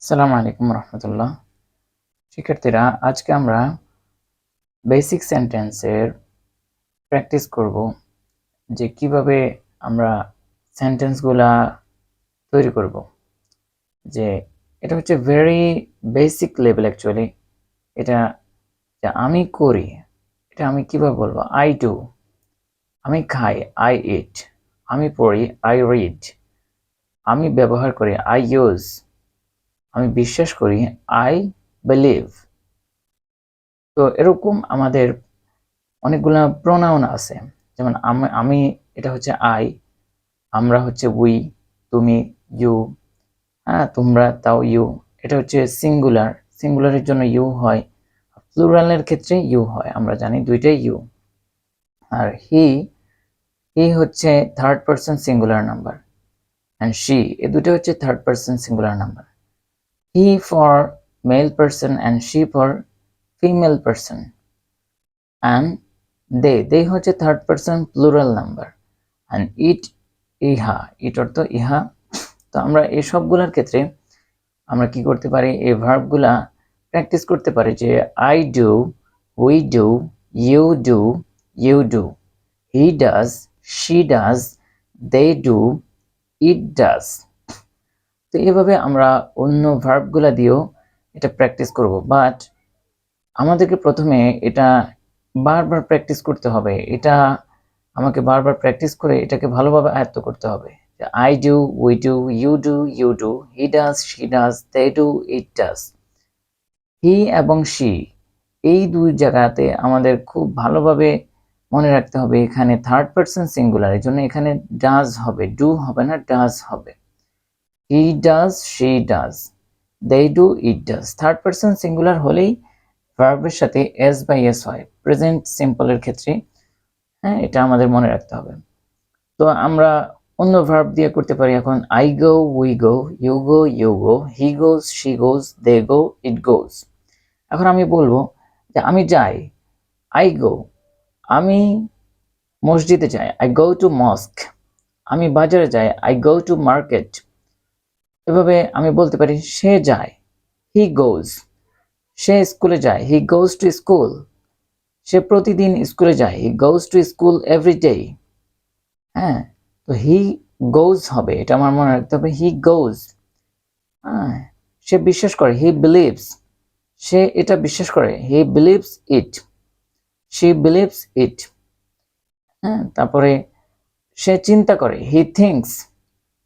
আসসালামু আলাইকুম রহমতুল্লাহ। শিক্ষার্থীরা, আজকে আমরা বেসিক সেন্টেন্সের প্র্যাকটিস করব, যে কিভাবে আমরা সেন্টেন্সগুলা তৈরি করব। যে এটা হচ্ছে ভেরি বেসিক লেভেল অ্যাকচুয়ালি। এটা যে আমি করি, এটা আমি কিভাবে বলবো? I do. আমি খাই, আই ইট। আমি পড়ি, আই রিড। আমি ব্যবহার করি, আই ইউজ। আমি বিশ্বাস করি, আই বিলিভ। তো এরকম আমাদের অনেকগুলা প্রোনাউন আছে। যেমন আমি এটা হচ্ছে আই, আমরা হচ্ছে উই, তুমি ইউ, হ্যাঁ তোমরা তাও ইউ। এটা হচ্ছে সিঙ্গুলার, সিঙ্গুলারের জন্য ইউ হয়, প্লুরালের ক্ষেত্রে ইউ হয়, আমরা জানি দুইটাই ইউ। আর হি, হি হচ্ছে third person singular number, and she, এ দুটো হচ্ছে third person singular number. He for male person and she for female person, and they হচ্ছে third person plural number, and it, ইহা, it অর্থ ইহা। তো আমরা এই সবগুলোর ক্ষেত্রে আমরা কি করতে পারি? এই ভার্বগুলা প্র্যাকটিস করতে পারি। যে I do, we do, you do, you do, he does, she does, they do, it does. তো এভাবে আমরা অন্য ভার্বগুলা দিয়েও এটা প্র্যাকটিস করব, বাট আমাদেরকে প্রথমে এটা বারবার প্র্যাকটিস করতে হবে। এটা আমাকে বারবার প্র্যাকটিস করে এটাকে ভালোভাবে আয়ত্ত করতে হবে। I do, we do, you do, he does, she does, they do, it does. হি এবং she, এই দুই জায়গাতে আমাদের খুব ভালোভাবে মনে রাখতে হবে। এখানে থার্ড পারসন সিঙ্গুলার, এর জন্য এখানে ডাজ হবে, ডু হবে না, ডাজ হবে। He does, she does, they do, it does। Third person singular হলেই ভার্বের সাথে এস বাই এস হয় প্রেজেন্ট সিম্পলের ক্ষেত্রে। হ্যাঁ, এটা আমাদের মনে রাখতে হবে। তো আমরা অন্য ভার্ব দিয়ে করতে পারি। এখন I go, we go, you go, you go, he goes, she goes, they go, it goes. এখন আমি বলবো যে আমি যাই, আই গো। আমি মসজিদে যাই, আই গো টু মস্ক। আমি বাজারে যাই, আই গো টু মার্কেট। এভাবে আমি বলতে পারি সে যায়, হি গোজ। সে স্কুলে যায়, হি গোজ টু স্কুল। সে প্রতিদিন স্কুলে যায়, he goes to school every day. হ্যাঁ, তো হি গোজ হবে, এটা আমার মনে রাখতে হবে, হি গোজ। হ্যাঁ, সে বিশ্বাস করে, হি বিলিভস। সে এটা বিশ্বাস করে, he believes it, she believes it. হ্যাঁ, তারপরে সে চিন্তা করে, হি থিঙ্কস।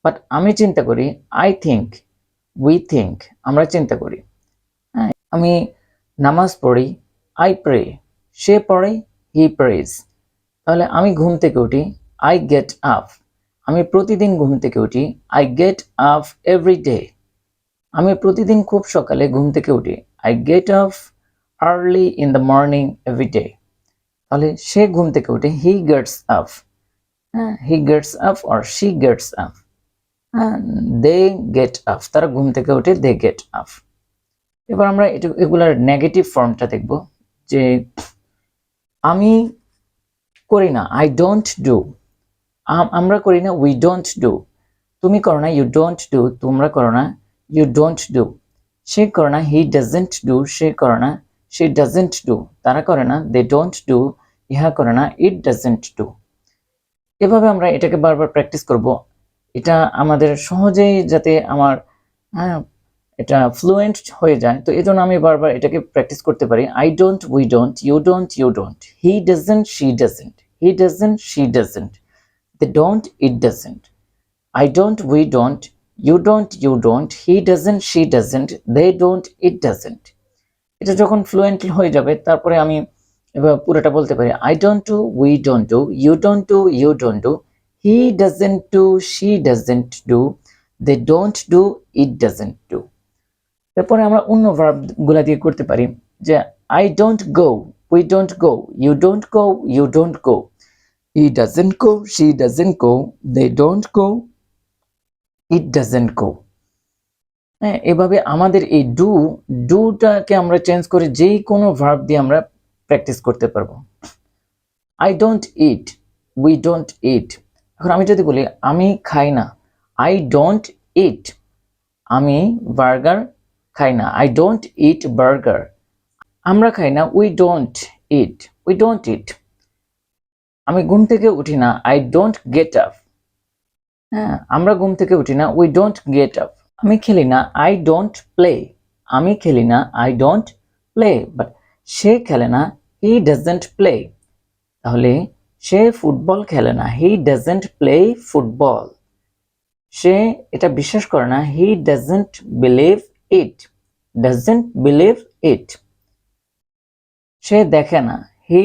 বাট আমি চিন্তা করি, আই থিঙ্ক, উই থিঙ্ক, আমরা চিন্তা করি। হ্যাঁ, আমি নামাজ পড়ি, আই প্রে। সে পড়ে, হি প্রেজ। তাহলে আমি ঘুম থেকে উঠি, আই গেট আপ। আমি প্রতিদিন ঘুম থেকে উঠি, I get up every day. আমি প্রতিদিন খুব সকালে ঘুম থেকে উঠি, I get up early in the morning every day. তাহলে সে ঘুম থেকে উঠে, হি গেটস আপ। হ্যাঁ, he gets up or she gets up. হ্যাঁ, দে গেট আপ, তারা ঘুম থেকে উঠে, দে গেট আপ। এবার আমরা এগুলার নেগেটিভ ফর্মটা দেখব। যে আমি করি না, আই ডোন্ট ডু। আমরা করি না, উই ডোন্ট ডু। তুমি করো না, ইউ ডোন্ট ডু, তোমরা করো না, ইউ ডোন্ট ডু। সে করে না, হি ডাজেন্ট ডু, সে করে না, সে ডাজেন্ট ডু। তারা করে না, দে ডোন্ট ডু, ইহা করে না, ইট ডাজেন্ট ডু। এভাবে আমরা এটাকে বারবার প্র্যাকটিস করব। এটা আমাদের সহজেই যাতে আমার এটা ফ্লুয়েন্ট হয়ে যায়, তো এই জন্য আমি বারবার এটাকে প্র্যাকটিস করতে পারি। I don't, we don't, you don't, you don't, he doesn't, she doesn't, he doesn't, she doesn't, they don't, it doesn't. I don't, we don't, you don't, you don't, he doesn't, she doesn't, they don't, it doesn't। এটা যখন fluent হয়ে যাবে, তারপরে আমি এবার পুরোটা বলতে পারি। I don't do, we don't do, you don't do, you don't do, he doesn't do, she doesn't do, they don't do, it doesn't do। তারপরে আমরা অন্য ভার্ব গুলা দিয়ে করতে পারি। যে I don't go, we don't go, you don't go, you don't go, he doesn't go, she doesn't go, they don't go, it doesn't go। হ্যাঁ, এভাবে আমাদের এই ডুটাকে আমরা চেঞ্জ করে যে কোনো ভার্ব দিয়ে আমরা প্র্যাকটিস করতে পারবো। I don't it, we don't ইট। এখন আমি যদি বলি আমি খাই না, আই ডোন্ট ইট। আমি বার্গার খাই না, আই ডোন্ট ইট বার্গার। আমরা খাই না, we don't it, we don't ইট। আমি ঘুম থেকে উঠি না, আই ডোন্ট গেট আপ। হ্যাঁ, আমরা ঘুম থেকে উঠি না, উই ডোন্ট গেট আপ। আমি খেলি না, আই ডোন্ট প্লে। আমি খেলি না, আই ডোন্ট প্লে। বাট সে খেলে না, হি ডাজন্ট প্লে। তাহলে সে ফুটবল খেলে না, হি ডাজন্ট প্লে ফুটবল। সে এটা বিশ্বাস করে না, he doesn't believe it, doesn't believe it. সে দেখে না, হি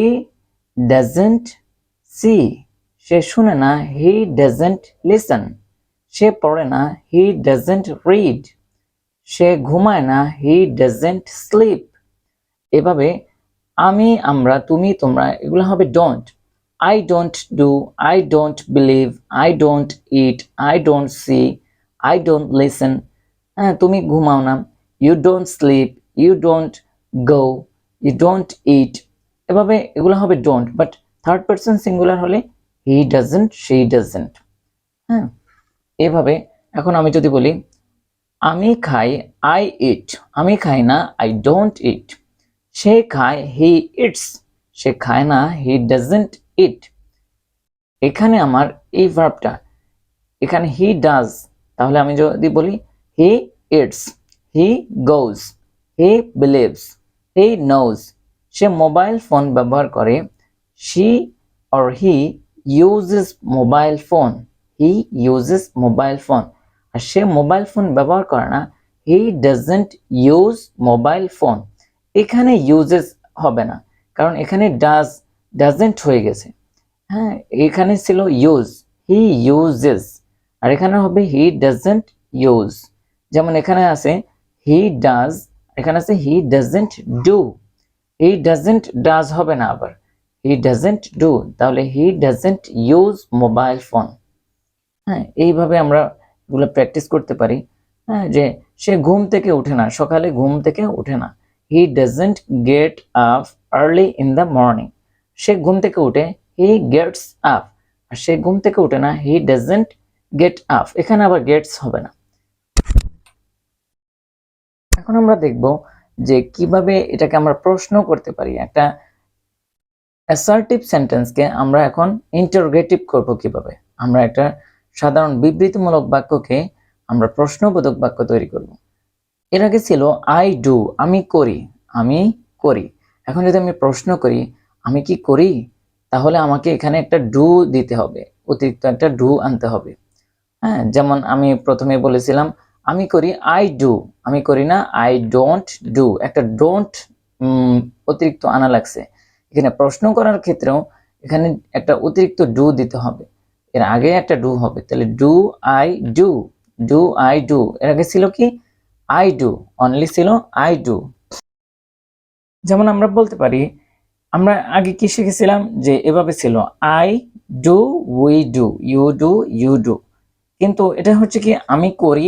ডাজন্ট সি। সে শুনে না, হি ডাজন্ট লিসন। সে পড়ে না, হি ডাজন্ট রিড। সে ঘুমায় না, হি ডাজন্ট স্লিপ। এভাবে আমি, আমরা, তুমি, তোমরা এগুলো হবে don't. I don't do, I don't believe, I don't eat, I don't see, I don't listen. হ্যাঁ, তুমি ঘুমাও না, you don't sleep, you don't go, you don't eat. এভাবে এগুলো হবে don't. But third person singular হলে হি ডাজন্ট, শি ডাজন্ট। হ্যাঁ, এভাবে এখন আমি যদি বলি আমি খাই, আই ইট। আমি খাই না, আই ডোন্ট ইট। সে খায়, হি ইটস। সে খায় না, হি ডাজন্ট ইট। এখানে আমার এই ভার্বটা, এখানে হি ডাজ, তাহলে আমি যদি বলি he eats, he goes, he believes, he knows. সে মোবাইল ফোন ব্যবহার করে, she or he uses mobile phone, he uses mobile phone. আর সে মোবাইল ফোন ব্যবহার করে না, he doesn't use mobile phone. এখানে ইউজেস হবে না, কারণ এখানে ডাজ, ডাজন্ট হয়ে গেছে। হ্যাঁ, এখানে ছিল ইউজ, হি ইউজেস। আর এখানে হবে হি ডাজন্ট ইউজ। যেমন এখানে আছে হি ডাজ, এখানে আছে he doesn't do. He doesn't does হবে না, আবার হি ডাজন্ট ডু। তাহলে হি ডাজন্ট ইউজ মোবাইল ফোন। হ্যাঁ, এইভাবে আমরা এগুলো প্র্যাকটিস করতে পারি। হ্যাঁ, যে সে ঘুম থেকে উঠে না, সকালে ঘুম থেকে উঠে না। He doesn't get up early in the morning. সে ঘুম থেকে উঠে, হি গেটস আপ। আর সে ঘুম থেকে উঠে না, হি ডাজন্ট গেট আপ। এখানে আবার গেটস হবে না। এখন আমরা দেখব যে কিভাবে এটাকে আমরা প্রশ্ন করতে পারি। একটা অ্যাসার্টিভ সেন্টেন্সকে আমরা এখন ইন্টারোগেটিভ করব কিভাবে। আমরা একটা সাধারণ বিবৃতিমূলক বাক্যকে আমরা প্রশ্নবোধক বাক্য তৈরি করব। এর আগে ছিল আই ডু, আমি করি, আমি করি। এখন যদি আমি প্রশ্ন করি আমি কি করি, তাহলে আমাকে এখানে একটা ডু দিতে হবে, অতিরিক্ত একটা ডু আনতে হবে। হ্যাঁ, যেমন আমি প্রথমে বলেছিলাম আমি করি, আই ডু। আমি করি না, আই ডোন্ট ডু। একটা ডোন্ট অতিরিক্ত আনা লাগছে। এখানে প্রশ্ন করার ক্ষেত্রেও এখানে একটা অতিরিক্ত ডু দিতে হবে, এর আগে একটা ডু হবে। তাহলে do I do, do I do. এর আগে ছিল কি আই ডু, অনলি ছিল আই ডু। যেমন আমরা বলতে পারি, আমরা আগে কি শিখেছিলাম যে এভাবে ছিল I do, we do, you do, you do. কিন্তু এটা হচ্ছে কি আমি করি,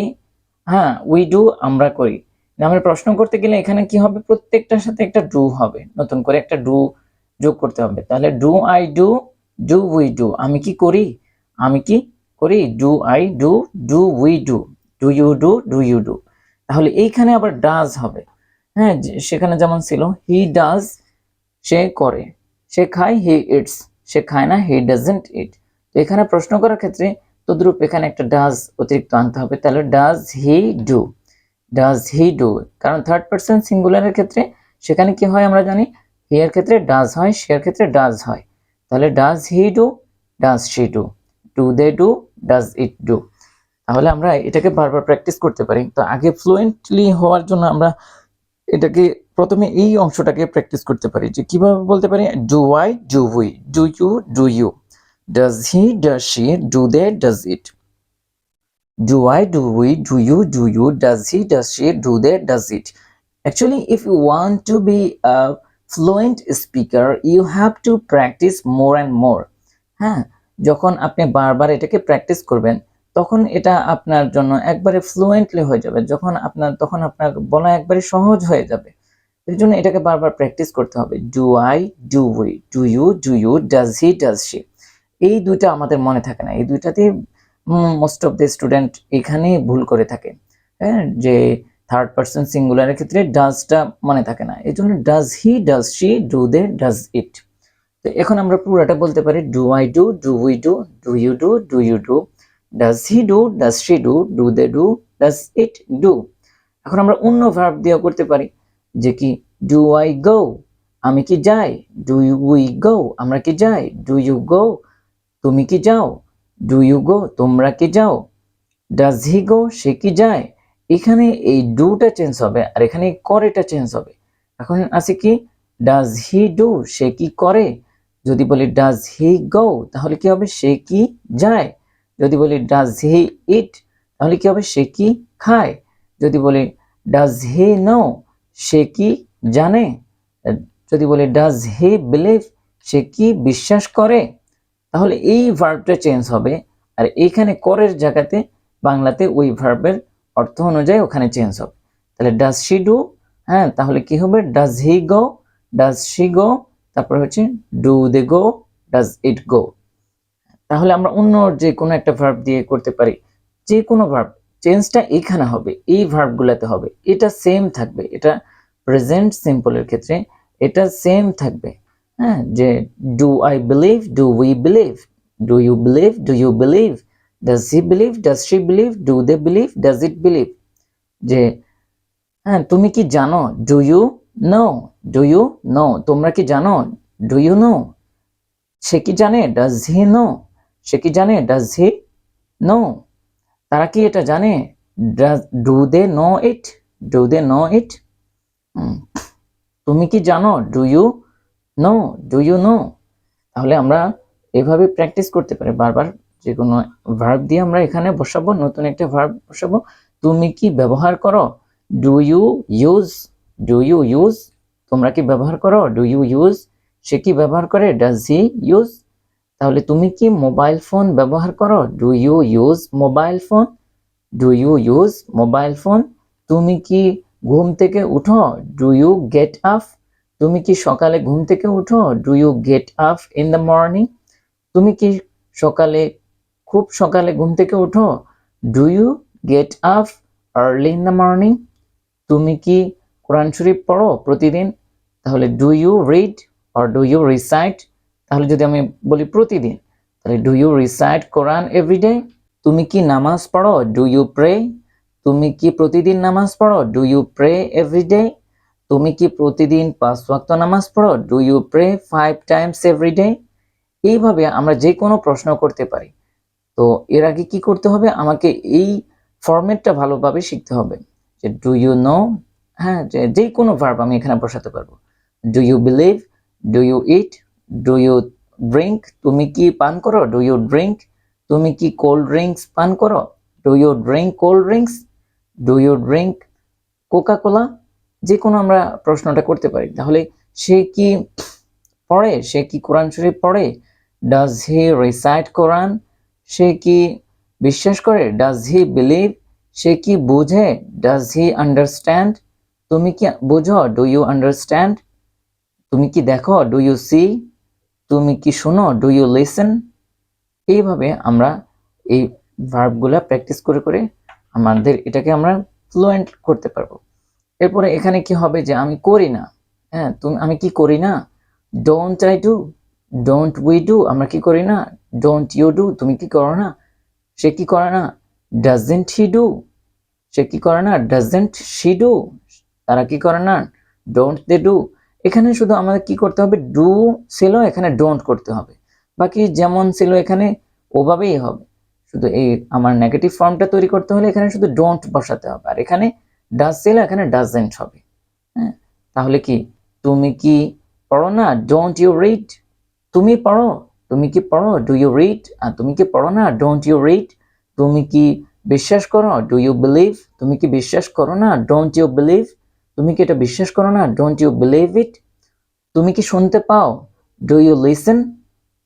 হ্যাঁ, উই ডু, আমরা করি। আমরা প্রশ্ন করতে গেলে এখানে কি হবে, প্রত্যেকটার সাথে একটা ডু হবে, নতুন করে একটা ডু যোগ করতে হবে। তাহলে do I do, do we do. আমি কি করি, আমি কি করি, do I do, do we do, do you do, do you do. তাহলে এইখানে আবার ডাজ হবে। হ্যাঁ, সেখানে যেমন ছিল হি ডাজ, সে করে। সে খায়, হি ইটস। সে খায় না, হি ডাজন্ট ইট। তো এখানে প্রশ্ন করার ক্ষেত্রে তদ্রূপ এখানে একটা ডাজ অতিরিক্ত আনতে হবে। তাহলে does he do, does he do. কারণ থার্ড পারসন সিঙ্গুলারের ক্ষেত্রে সেখানে কি হয় আমরা জানি, হি এর ক্ষেত্রে ডাজ হয়, সে এর ক্ষেত্রে ডাজ হয়। তাহলে does he do, does she do, do they do, does it do. তাহলে আমরা এটাকে বারবার প্র্যাকটিস করতে পারি। তো আগে ফ্লুয়েন্টলি হওয়ার জন্য আমরা এটাকে প্রথমে এই অংশটাকে প্র্যাকটিস করতে পারি, যে কিভাবে বলতে পারি, do I, do we, do you, do you, does he, does she, do they, does it. Do I, do we, do you, does he, does she, do they, does it. Actually, if you want to be a fluent speaker, you have to practice more and more. হ্যাঁ, যখন আপনি বারবার এটাকে practice করবেন তখন এটা আপনার জন্য একবারে ফ্লুয়েন্টলি হয়ে যাবে। তখন আপনার বলা একবারে সহজ হয়ে যাবে। এর জন্য এটাকে বারবার প্র্যাকটিস করতে হবে। Do I, do we, do you, does he, does she. এই দুইটা আমাদের মনে থাকে না। এই দুইটাতেই মোস্ট অফ দ্য স্টুডেন্ট এখানেই ভুল করে থাকে। হ্যাঁ, যে থার্ড পারসন সিঙ্গুলারের ক্ষেত্রে ডাজটা মনে থাকে না, এই জন্য does he, does she, do they, does it. তো এখন আমরা পুরোটা বলতে পারি, do I do, do we do, do you do, do you do, does he do, does she do, do they do, does it do. এখন আমরা অন্য verb দিয়েও করতে পারি, যে কি ডু আই গো, আমি কি যাই, ডু উই গো, আমরা কি যাই, ডু ইউ গো, তুমি কি যাও, ডু ইউ গো, তোমরা কি যাও, ডাজ হি গো, সে কি যায়। এখানে এই ডুটা চেঞ্জ হবে আর এখানে করেটা চেঞ্জ হবে। এখন আছে কি ডাজ হি ডু, সে কি করে। যদি বলি ডাজ হি গো, তাহলে কি হবে, সে কি যায়। যদি বলি ডাজ হি ইট, তাহলে কি হবে, সে কি খায়। যদি বলি ডাজ হি নো, সে কি জানে। যদি বলি ডাজ হি বিলিভ, সে কি বিশ্বাস করে। তাহলে এই ভার্বটা চেঞ্জ হবে আর এইখানে করের জায়গাতে বাংলাতে ওই ভার্বের অর্থ অনুযায়ী ওখানে চেঞ্জ হবে। তাহলে ডাজ শি ডু, হ্যাঁ, তাহলে কি হবে, does he go, does she গো, তারপর হচ্ছে do they go, does it গো। তাহলে আমরা অন্য যে কোনো একটা ভার্ব দিয়ে করতে পারি, যে কোনো ভার্ব, চেঞ্জটা এখানে হবে, এই ভার্বগুলোতে হবে, এটা সেম থাকবে। এটা প্রেজেন্ট সিম্পলের ক্ষেত্রে এটা সেম থাকবে, হ্যাঁ, যে do I believe, do we believe, do you believe, do you believe, does he believe, does she believe, do they believe, does it believe. যে হ্যাঁ, তুমি কি জানো, do you know, do you know, তোমরা কি জানো, ডু ইউ নো, সে কি জানে, ডাজ হি নো, সে কি জানে, ডাজ হি নো, তারা কি এটা জানে, do they know it, do they know it. তুমি কি জানো, do you know, do you know. তাহলে আমরা এভাবে প্র্যাকটিস করতে পারি, বারবার যে কোনো ভার্ব দিয়ে আমরা এখানে বসাবো, নতুন একটা ভার্ব বসাবো। তুমি কি ব্যবহার করো, do you use, do you use, তোমরা কি ব্যবহার করো, ডু ইউ ইউজ, সে কি ব্যবহার করে, ডাজ হি ইউজ। তাহলে তুমি কি মোবাইল ফোন ব্যবহার করো, do you use mobile phone, do you use mobile phone. তুমি কি ঘুম থেকে উঠো, ডু ইউ গেট আপ, তুমি কি সকালে ঘুম থেকে উঠো, do you get up in the morning. তুমি কি সকালে, খুব সকালে ঘুম থেকে উঠো, do you get up early in the morning. তুমি কি কোরআন শরীফ পড়ো প্রতিদিন, তাহলে do you read or do you recite. তাহলে যদি আমি বলি প্রতিদিন, তাহলে do you recite Quran every day. তুমি কি নামাজ পড়ো, ডু ইউ প্রে, তুমি কি প্রতিদিন নামাজ পড়ো, ডু ইউ প্রে এভরিডে। তুমি কি প্রতিদিন 5 ওয়াক্ত নামাজ পড়ো, do you pray 5 times every day. এইভাবে আমরা যে কোনো প্রশ্ন করতে পারি। তো এর আগে কি করতে হবে, আমাকে এই ফরম্যাটটা ভালোভাবে শিখতে হবে, যে ডু ইউ নো, হ্যাঁ, যে কোনো ভার্ব আমি এখানে বসাতে পারবো। Do you believe, do you eat, do you drink, তুমি কি পান করো, ডু ইউ ড্রিঙ্ক, তুমি কি কোল্ড ড্রিঙ্কস পান করো, do you drink cold drinks, do you drink Coca Cola. যে কোনো আমরা প্রশ্নটা করতে পারি। তাহলে সে কি পড়ে, সে কি কোরআন শরীফ পড়ে, ডাজ হি রিসাইট কোরআন। সে কি বিশ্বাস করে, ডাজ হি বিলিভ। সে কি বুঝে, ডাজ হি আন্ডারস্ট্যান্ড। তুমি কি বুঝো, ডু ইউ আন্ডারস্ট্যান্ড। তুমি কি দেখো, ডু ইউ সি। তুমি কি শোনো, ডু ইউ লিসেন। এইভাবে আমরা এই ভার্বগুলা প্র্যাকটিস করে করে আমাদের এটাকে আমরা ফ্লুয়েন্ট করতে পারবো। এরপরে এখানে কি হবে, যে আমি করি না, হ্যাঁ, আমি কি করি না, don't I do, don't we do, আমরা কি করি না, ডোন্ট ইউ ডু, তুমি কি করো না, সে কি করে না, ডাজেন্ট হি ডু, সে কি করে না, ডাজেন্ট শি ডু, তারা কি করে না, ডোন্ট দে ডু। এখানে শুধু আমাদের কি করতে হবে, ডু ছিল, এখানে ডোন্ট করতে হবে, বাকি যেমন ছিল এখানে ওভাবেই হবে। শুধু এই আমার নেগেটিভ ফর্মটা তৈরি করতে হলে এখানে শুধু ডোন্ট বসাতে হবে, আর এখানে ডাজ ছিল, এখানে ডাজেন্ট হবে। হ্যাঁ, তাহলে কি তুমি কি পড়ো না, ডোন্ট ইউ রিড, তুমি পড়ো, তুমি কি পড়ো, ডু ইউ রিড, আর তুমি কি পড়ো না, ডোন্ট ইউ রিড। তুমি কি বিশ্বাস করো, ডু ইউ বিলিভ, তুমি কি বিশ্বাস করো না, ডোন্ট ইউ বিলিভ, তুমি কি এটা বিশ্বাস করো না, ডোন্ট ইউ বিলিভ ইট। তুমি কি শুনতে পাও, ডু ইউ লিসেন,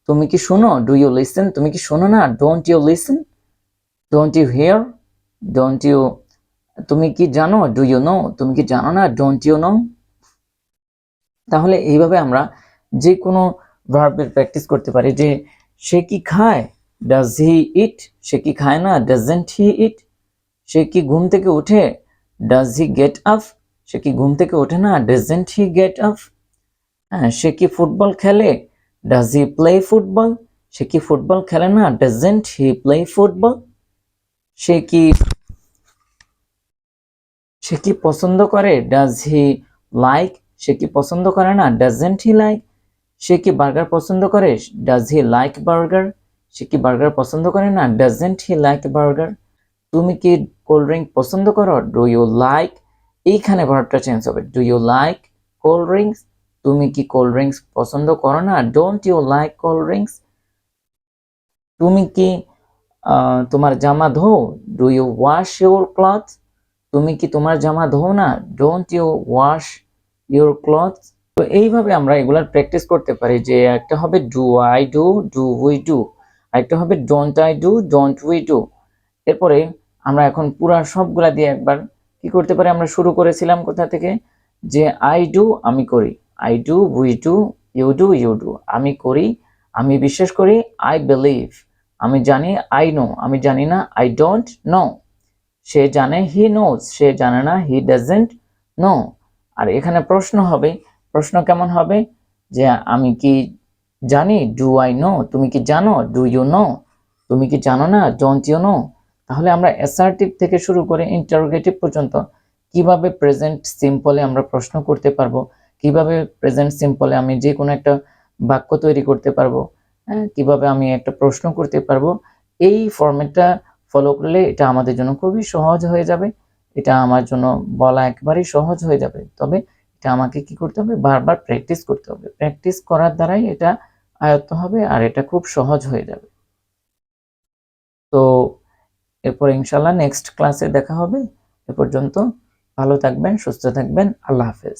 তুমি কি শোনো, ডু ইউ লিসেন, তুমি কি শোনো না, don't you listen. Don't you hear, don't you, তুমি কি জানো, ডু ইউ নো, তুমি কি জানো না, ডোন্ট ইউ নো। তাহলে এইভাবে আমরা যে কোনো ভার্বের প্র্যাকটিস করতে পারি, যে সে কি খায়, ডাজ হি ইট, সে কি খায় না, ডাজেন্ট হি ইট। সে কি ঘুম থেকে উঠে, ডাজ হি গেট আপ, সে কি ঘুম থেকে ওঠে না, ডাজন্ট হি গেট আপ। হ্যাঁ, সে কি ফুটবল খেলে, ডাজ হি প্লে ফুটবল, সে কি ফুটবল খেলে না, ডাজন্ট হি প্লে ফুটবল। সে কি পছন্দ করে, ডাজ হি লাইক, সে কি পছন্দ করে না, ডাজন্ট হি লাইক। সে কি বার্গার পছন্দ করে, ডাজ হি লাইক বার্গার, সে কি বার্গার পছন্দ করে না, ডাজন্ট হি লাইক বার্গার। তুমি কি কোল্ড ড্রিঙ্ক পছন্দ করো, ডু ইউ লাইক, এইখানে ভার্বটা চেঞ্জ হবে, do you like cold drinks, তুমি কি কোল্ড ড্রিঙ্কস পছন্দ করো না, don't you like cold drinks. তুমি কি তোমার জামা ধো, do you wash your cloth, তুমি কি তোমার জামা ধো না, don't you wash your cloth. তো এইভাবে আমরা এগুলার প্র্যাকটিস করতে পারি, যে একটা হবে do I do, do we do, আরেকটা হবে don't I do, don't we do. এরপরে আমরা এখন পুরা সবগুলা দিয়ে একবার কি করতে পারি, আমরা শুরু করেছিলাম কোথা থেকে, যে আই ডু আমি করি, I do we do you do you do, আমি করি আমি বিশ্বাস করি, আই বিলিভ আমি জানি, আই নো আমি জানি না, আই ডোন্ট নো সে জানে, হি নোজ সে জানে না, হি ডাজন্ট নো। আর এখানে প্রশ্ন হবে, প্রশ্ন কেমন হবে, যে আমি কি জানি, ডু আই নো, তুমি কি জানো, ডু ইউ নো, তুমি কি জানো না, ডোন্ট ইউ নো। তাহলে আমরা অ্যাসার্টিভ থেকে শুরু করে ইন্টারোগেটিভ পর্যন্ত কিভাবে প্রেজেন্ট সিম্পলে আমরা প্রশ্ন করতে পারবো, কিভাবে প্রেজেন্ট সিম্পলে আমি যে কোনো একটা বাক্য তৈরি করতে পারবো, হ্যাঁ, কিভাবে আমি একটা প্রশ্ন করতে পারবো, এই ফরম্যাটটা ফলো করলে এটা আমাদের জন্য খুবই সহজ হয়ে যাবে। এটা আমার জন্য বলা একেবারেই সহজ হয়ে যাবে। তবে এটা আমাকে কি করতে হবে, বারবার প্র্যাকটিস করতে হবে। প্র্যাকটিস করার দ্বারাই এটা আয়ত্ত হবে আর এটা খুব সহজ হয়ে যাবে। তো এরপর ইনশাল্লাহ নেক্সট ক্লাসে দেখা হবে। এ পর্যন্ত ভালো থাকবেন, সুস্থ থাকবেন। আল্লাহ হাফেজ।